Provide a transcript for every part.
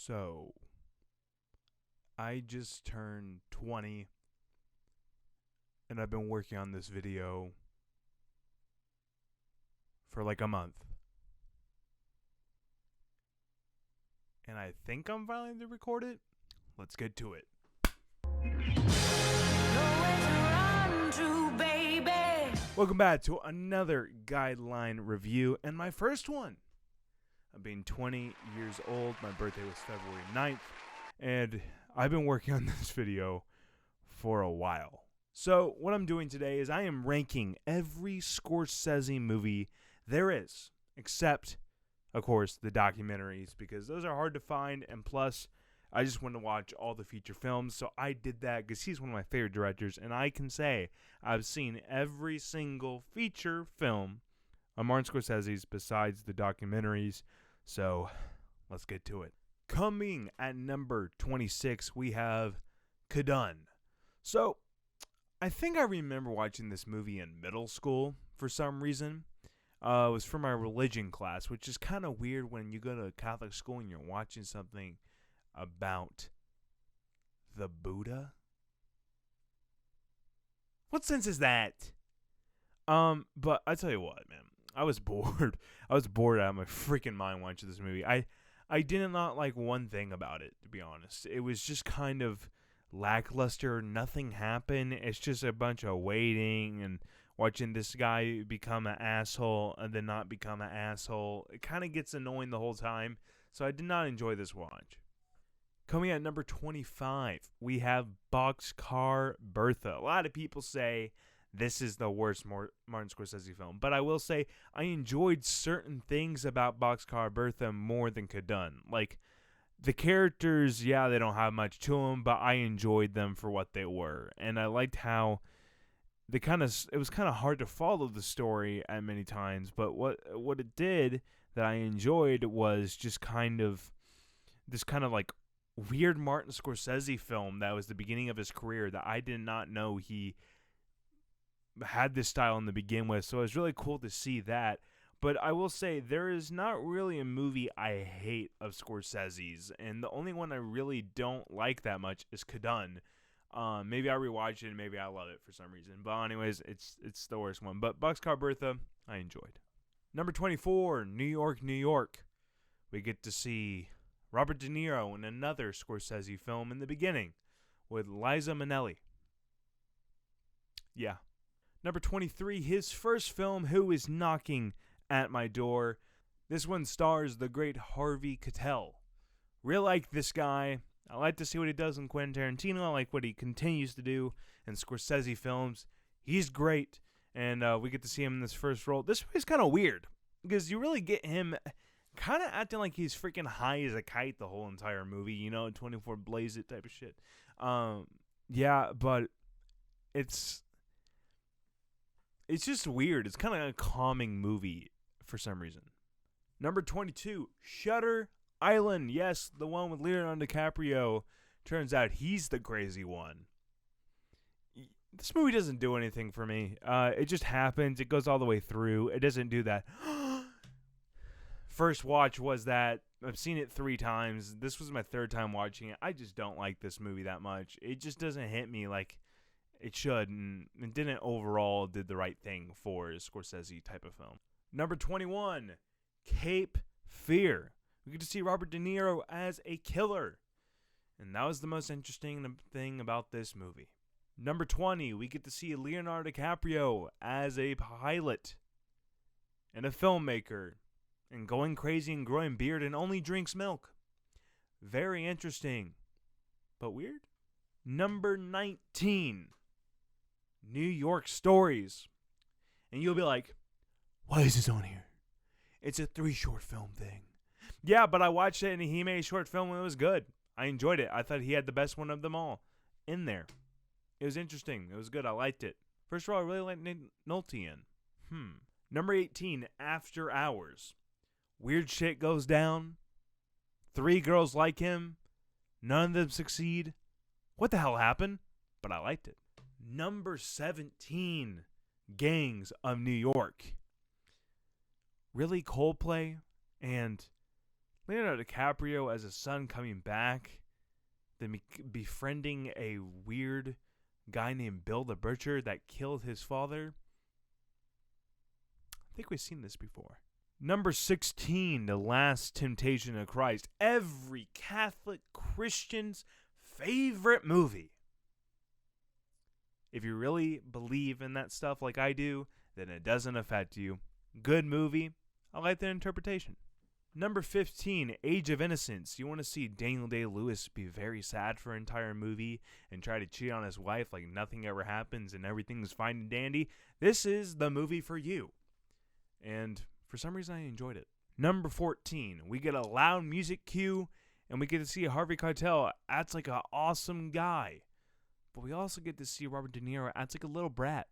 So, I just turned 20, and I've been working on this video for like a month. And I think I'm finally going to record it. Let's get to it. Welcome back to another Guideline review, and my first one. I'm being 20 years old. My birthday was February 9th, and I've been working on this video for a while. So what I'm doing today is I am ranking every Scorsese movie there is, except, of course, the documentaries, because those are hard to find, and plus, I just want to watch all the feature films, so I did that because he's one of my favorite directors, and I can say I've seen every single feature film of Martin Scorsese's besides the documentaries, so let's get to it. Coming at number 26, we have Guideline. So, I think I remember watching this movie in middle school for some reason. It was for my religion class, which is kind of weird when you go to a Catholic school and you're watching something about the Buddha. What sense is that? But I tell you what, man, I was bored. I was bored out of my freaking mind watching this movie. I did not like one thing about it, to be honest. It was just kind of lackluster. Nothing happened. It's just a bunch of waiting and watching this guy become an asshole and then not become an asshole. It kind of gets annoying the whole time. So I did not enjoy this watch. Coming at number 25, we have Boxcar Bertha. A lot of people say this is the worst Martin Scorsese film, but I will say I enjoyed certain things about Boxcar Bertha more than Guideline. Like, the characters, yeah, they don't have much to them, but I enjoyed them for what they were. And I liked how it was kind of hard to follow the story at many times, but what it did that I enjoyed was just kind of this kind of like weird Martin Scorsese film that was the beginning of his career that I did not know he had this style in the begin with. So it was really cool to see that. But I will say there is not really a movie I hate of Scorsese's, and the only one I really don't like that much is Guideline. Maybe I rewatched it and maybe I love it for some reason. But anyways, it's the worst one. But Boxcar Bertha, I enjoyed. Number 24, New York, New York. We get to see Robert De Niro in another Scorsese film in the beginning with Liza Minnelli. Yeah. Number 23, his first film, Who is Knocking at My Door. This one stars the great Harvey Keitel. Really like this guy. I like to see what he does in Quentin Tarantino. I like what he continues to do in Scorsese films. He's great, and we get to see him in this first role. This movie's kind of weird because you really get him kind of acting like he's freaking high as a kite the whole entire movie, you know, 24 Blaze It type of shit. Yeah, but it's just weird. It's kind of a calming movie for some reason. Number 22, Shutter Island. Yes, the one with Leonardo DiCaprio. Turns out he's the crazy one. This movie doesn't do anything for me. It just happens. It goes all the way through. It doesn't do that. First watch was that. I've seen it 3 times. This was my 3rd time watching it. I just don't like this movie that much. It just doesn't hit me like it should, and it didn't overall did the right thing for a Scorsese type of film. Number 21, Cape Fear. We get to see Robert De Niro as a killer, and that was the most interesting thing about this movie. Number 20, we get to see Leonardo DiCaprio as a pilot and a filmmaker and going crazy and growing beard and only drinks milk. Very interesting, but weird. Number 19, New York Stories. And you'll be like, why is this on here? It's a 3 short film thing. Yeah, but I watched it and he made a short film and it was good. I enjoyed it. I thought he had the best one of them all in there. It was interesting. It was good. I liked it. First of all, I really liked Nick Nolte in. Number 18, After Hours. Weird shit goes down. 3 girls like him. None of them succeed. What the hell happened? But I liked it. Number 17, Gangs of New York. Really, Coldplay and Leonardo DiCaprio as a son coming back, then befriending a weird guy named Bill the Butcher that killed his father. I think we've seen this before. Number 16, The Last Temptation of Christ. Every Catholic Christian's favorite movie. If you really believe in that stuff like I do, then it doesn't affect you. Good movie. I like the interpretation. Number 15, Age of Innocence. You want to see Daniel Day-Lewis be very sad for an entire movie and try to cheat on his wife like nothing ever happens and everything's fine and dandy. This is the movie for you. And for some reason, I enjoyed it. Number 14, we get a loud music cue, and we get to see Harvey Keitel acts like an awesome guy. But we also get to see Robert De Niro acts like a little brat.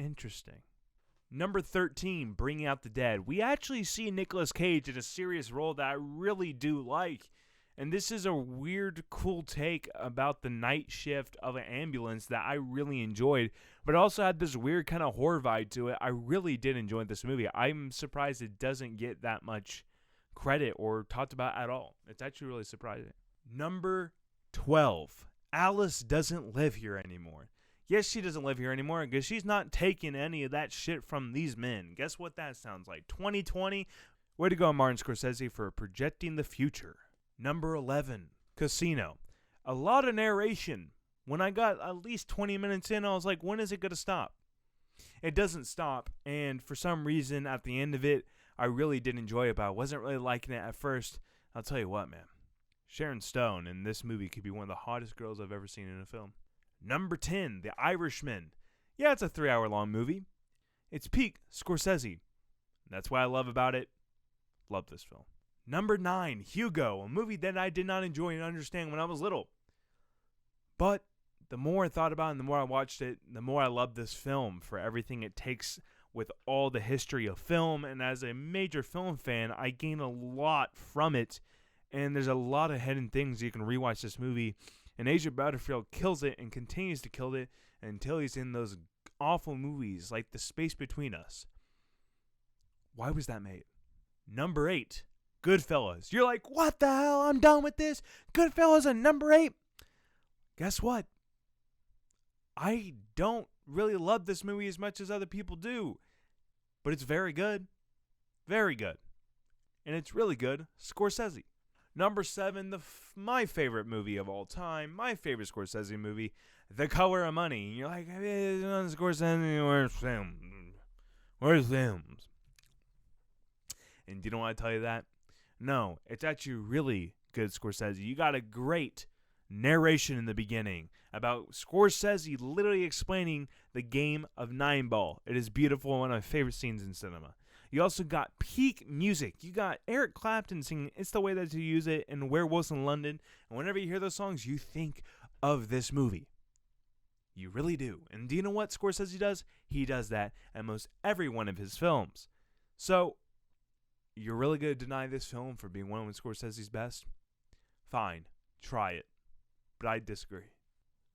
Interesting. Number 13, Bringing Out the Dead. We actually see Nicolas Cage in a serious role that I really do like. And this is a weird, cool take about the night shift of an ambulance that I really enjoyed. But it also had this weird kind of horror vibe to it. I really did enjoy this movie. I'm surprised it doesn't get that much credit or talked about at all. It's actually really surprising. Number 12, Alice Doesn't Live Here Anymore. Yes, she doesn't live here anymore because she's not taking any of that shit from these men. Guess what that sounds like? 2020? Way to go, Martin Scorsese, for projecting the future. Number 11, Casino. A lot of narration. When I got at least 20 minutes in, I was like, when is it going to stop? It doesn't stop, and for some reason, at the end of it, I really did enjoy it, but I wasn't really liking it at first. I'll tell you what, man. Sharon Stone in this movie could be one of the hottest girls I've ever seen in a film. Number 10, The Irishman. Yeah, it's a 3-hour-long movie. It's peak Scorsese. That's what I love about it. Love this film. Number 9, Hugo, a movie that I did not enjoy and understand when I was little. But the more I thought about it and the more I watched it, the more I loved this film for everything it takes with all the history of film. And as a major film fan, I gain a lot from it. And there's a lot of hidden things you can rewatch this movie. And Asia Butterfield kills it and continues to kill it until he's in those awful movies like The Space Between Us. Why was that made? Number 8, Goodfellas. You're like, what the hell? I'm done with this. Goodfellas at number 8. Guess what? I don't really love this movie as much as other people do. But it's very good. Very good. And it's really good. Scorsese. Number 7, my favorite movie of all time, my favorite Scorsese movie, The Color of Money. And you're like, Scorsese, where's films? Where's films? And do you know why I tell you that? No, it's actually really good Scorsese. You got a great narration in the beginning about Scorsese literally explaining the game of 9-ball. It is beautiful, one of my favorite scenes in cinema. You also got peak music. You got Eric Clapton singing It's the Way That You Use It and Werewolves in London. And whenever you hear those songs, you think of this movie. You really do. And do you know what Scorsese does? He does that in most every one of his films. So, you're really going to deny this film for being one of Scorsese's best? Fine. Try it. But I disagree.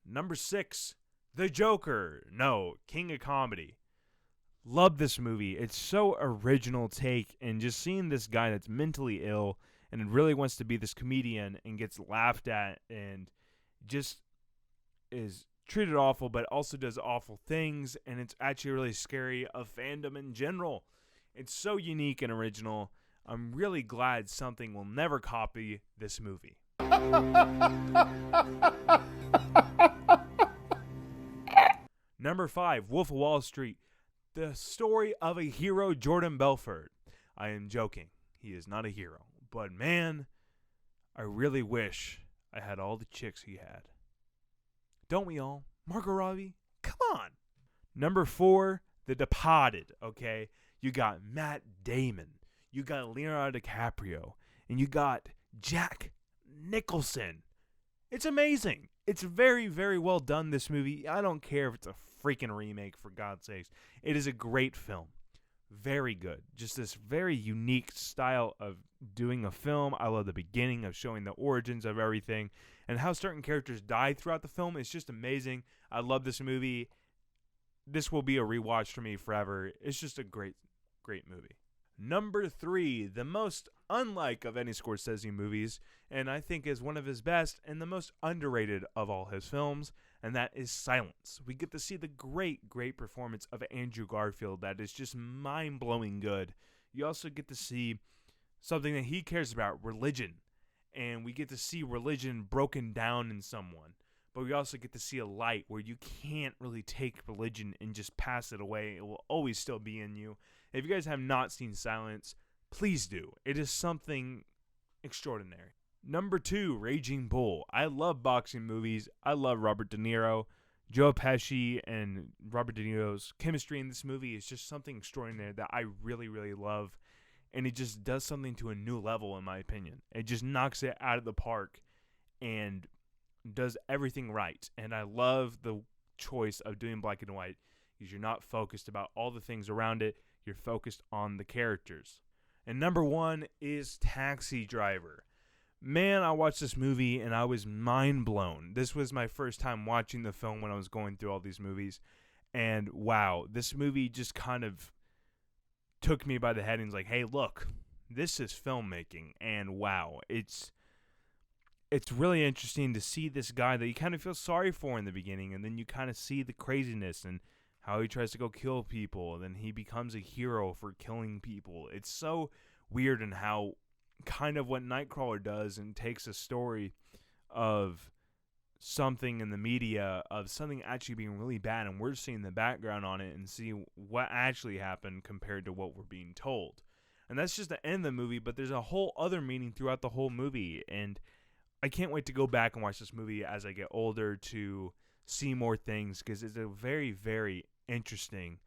Number 6, The Joker. No, King of Comedy. Love this movie. It's so original take, and just seeing this guy that's mentally ill and really wants to be this comedian and gets laughed at and just is treated awful but also does awful things, and it's actually really scary of fandom in general. It's so unique and original. I'm really glad something will never copy this movie. Number 5, Wolf of Wall Street. The story of a hero, Jordan Belfort. I am joking. He is not a hero. But man, I really wish I had all the chicks he had. Don't we all? Margot Robbie? Come on. Number 4, The Departed. Okay? You got Matt Damon. You got Leonardo DiCaprio. And you got Jack Nicholson. It's amazing. It's very, very well done, this movie. I don't care if it's a freaking remake, for God's sakes. It is a great film. Very good. Just this very unique style of doing a film. I love the beginning of showing the origins of everything and how certain characters die throughout the film. It's just amazing. I love this movie. This will be a rewatch for me forever. It's just a great, great movie. Number 3, the most unlike of any Scorsese movies, and I think is one of his best and the most underrated of all his films, and that is Silence. We get to see the great performance of Andrew Garfield that is just mind-blowing good. You also get to see something that he cares about, religion, and we get to see religion broken down in someone. But we also get to see a light where you can't really take religion and just pass it away. It will always still be in you. If you guys have not seen Silence, please do. It is something extraordinary. Number 2, Raging Bull. I love boxing movies. I love Robert De Niro. Joe Pesci and Robert De Niro's chemistry in this movie is just something extraordinary that I really, really love. And it just does something to a new level, in my opinion. It just knocks it out of the park and does everything right. And I love the choice of doing black and white because you're not focused about all the things around it. You're focused on the characters. And number 1 is Taxi Driver. Man, I watched this movie and I was mind blown. This was my first time watching the film when I was going through all these movies. And wow, this movie just kind of took me by the head and was like, hey, look, this is filmmaking. And wow, it's really interesting to see this guy that you kind of feel sorry for in the beginning. And then you kind of see the craziness and how he tries to go kill people, and then he becomes a hero for killing people. It's so weird in how kind of what Nightcrawler does and takes a story of something in the media, of something actually being really bad, and we're seeing the background on it and see what actually happened compared to what we're being told. And that's just the end of the movie, but there's a whole other meaning throughout the whole movie, and I can't wait to go back and watch this movie as I get older to see more things, because it's a very, very interesting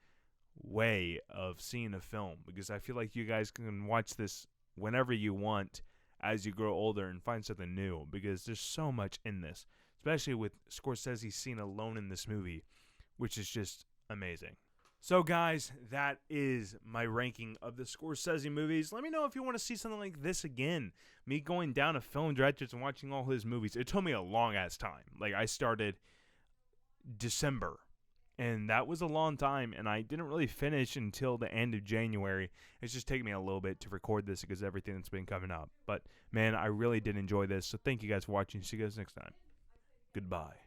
way of seeing a film, because I feel like you guys can watch this whenever you want as you grow older and find something new, because there's so much in this, especially with Scorsese scene alone in this movie, which is just amazing. So guys, that is my ranking of the Scorsese movies. Let me know if you want to see something like this again. Me going down to film directors and watching all his movies. It took me a long ass time. Like, I started December, and that was a long time, and I didn't really finish until the end of January. It's just taken me a little bit to record this because everything that's been coming up. But man, I really did enjoy this. So thank you guys for watching. See you guys next time. Goodbye.